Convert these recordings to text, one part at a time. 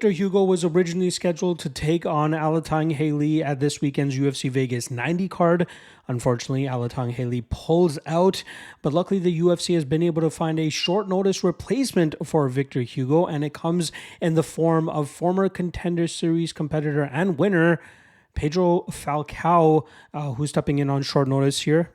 Victor Hugo was originally scheduled to take on Alatang Haley at this weekend's UFC Vegas 90 card. Unfortunately, Alatang Haley pulls out, but luckily the UFC has been able to find a short notice replacement for Victor Hugo, and it comes in the form of former Contender Series competitor and winner Pedro Falcao, who's stepping in on short notice here.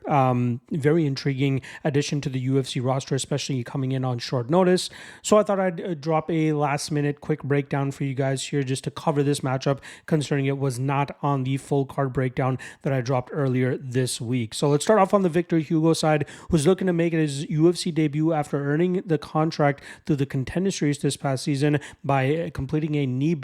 Very intriguing addition to the UFC roster, especially coming in on short notice. So I thought I'd drop a last-minute quick breakdown for you guys here just to cover this matchup, considering it was not on the full card breakdown that I dropped earlier this week. So let's start off on the Victor Hugo side, who's looking to make his UFC debut after earning the contract through the Contender Series this past season by completing a knee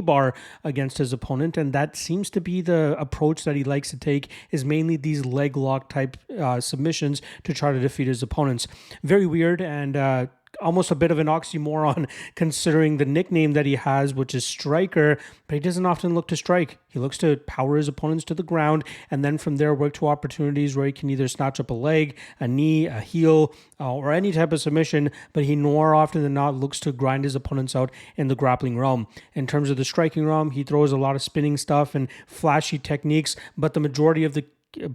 bar against his opponent, and that seems to be the approach that he likes to take, is mainly these leg lock type submissions to try to defeat his opponents. Very weird and almost a bit of an oxymoron considering the nickname that he has, which is Striker, but he doesn't often look to strike. He looks to power his opponents to the ground and then from there work to opportunities where he can either snatch up a leg, a knee, a heel, or any type of submission, but he more often than not looks to grind his opponents out in the grappling realm. In terms of the striking realm, he throws a lot of spinning stuff and flashy techniques, but the majority of the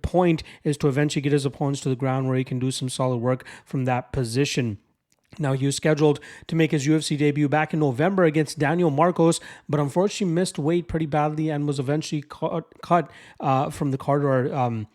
point is to eventually get his opponents to the ground where he can do some solid work from that position. Now, he was scheduled to make his UFC debut back in November against Daniel Marcos, but unfortunately missed weight pretty badly and was eventually cut from the card or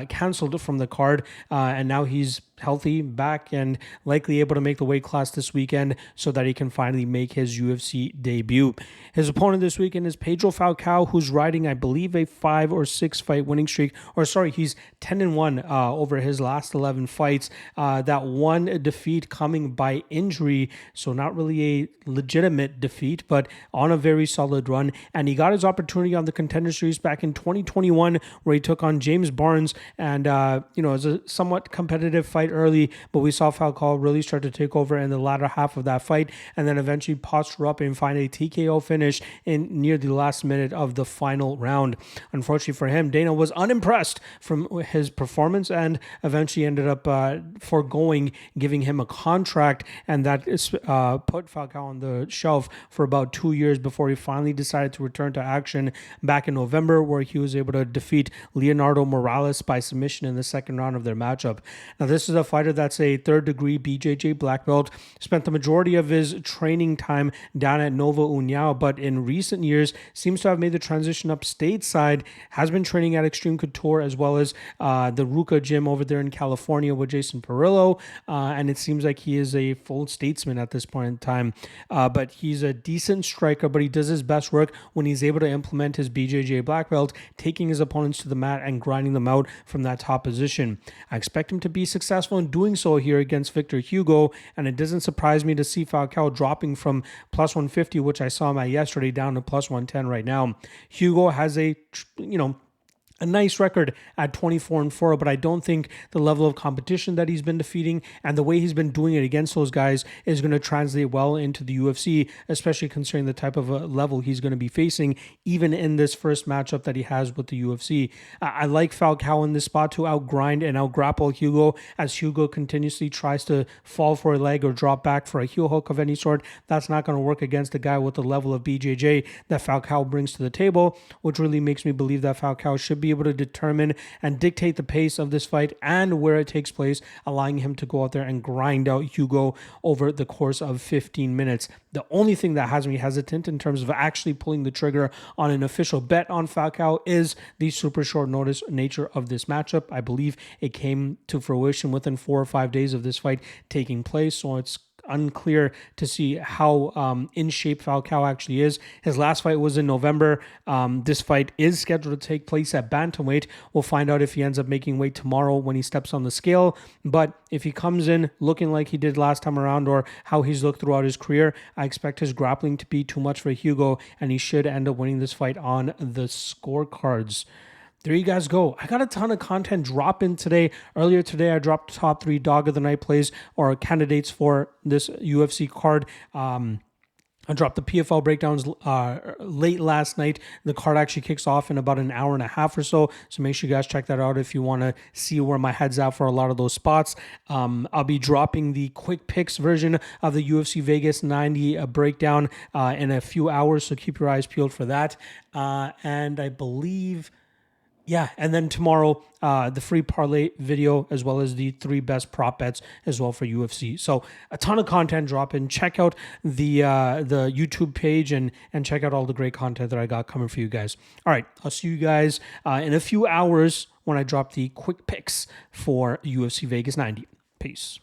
canceled from the card. And now he's healthy, back, and likely able to make the weight class this weekend so that he can finally make his UFC debut. His opponent this weekend is Pedro Falcao, who's riding, I believe, a 5 or 6 fight winning streak. He's 10-1 over his last 11 fights. That one defeat coming by injury, so not really a legitimate defeat, but on a very solid run. And he got his opportunity on the Contender Series back in 2021, where he took on James Barnes, and it was a somewhat competitive fight early, but we saw Falcao really start to take over in the latter half of that fight and then eventually posture up and find a TKO finish in near the last minute of the final round. Unfortunately for him, Dana was unimpressed from his performance and eventually ended up foregoing giving him a contract, and that put Falcao on the shelf for about 2 years before he finally decided to return to action back in November, where he was able to defeat Leonardo Morales by submission in the second round of their matchup. Now, this is a fighter that's a third-degree BJJ black belt, spent the majority of his training time down at Nova União, but in recent years seems to have made the transition up stateside, has been training at Extreme Couture as well as the Ruka gym over there in California with Jason Perillo, and it seems like he is a full statesman at this point in time. But he's a decent striker, but he does his best work when he's able to implement his BJJ black belt, taking his opponents to the mat and grinding them out from that top position. I expect him to be successful in doing so here against Victor Hugo, and it doesn't surprise me to see Falcao dropping from plus 150, which I saw him at yesterday, down to plus 110 right now. Hugo has a nice record at 24-4, but I don't think the level of competition that he's been defeating and the way he's been doing it against those guys is going to translate well into the UFC, especially considering the type of level he's going to be facing, even in this first matchup that he has with the UFC. I like Falcao in this spot to outgrind and outgrapple Hugo, as Hugo continuously tries to fall for a leg or drop back for a heel hook of any sort. That's not going to work against a guy with the level of BJJ that Falcao brings to the table, which really makes me believe that Falcao should be able to determine and dictate the pace of this fight and where it takes place, allowing him to go out there and grind out Hugo over the course of 15 minutes. The only thing that has me hesitant in terms of actually pulling the trigger on an official bet on Falcao is the super short notice nature of this matchup. I believe it came to fruition within 4 or 5 days of this fight taking place, so it's unclear to see how in shape Falcao actually is. His last fight was in November. This fight is scheduled to take place at bantamweight. We'll find out if he ends up making weight tomorrow when he steps on the scale. But if he comes in looking like he did last time around, or how he's looked throughout his career, I expect his grappling to be too much for Hugo, and he should end up winning this fight on the scorecards. There you guys go. I got a ton of content dropping today. Earlier today, I dropped top 3 dog of the night plays or candidates for this UFC card. I dropped the PFL breakdowns late last night. The card actually kicks off in about an hour and a half or so. So make sure you guys check that out if you want to see where my head's at for a lot of those spots. I'll be dropping the quick picks version of the UFC Vegas 90 breakdown in a few hours. So keep your eyes peeled for that. And I believe... yeah, and then tomorrow, the free parlay video, as well as the 3 best prop bets as well for UFC. So a ton of content dropping. Check out the YouTube page and check out all the great content that I got coming for you guys. All right, I'll see you guys in a few hours when I drop the quick picks for UFC Vegas 90. Peace.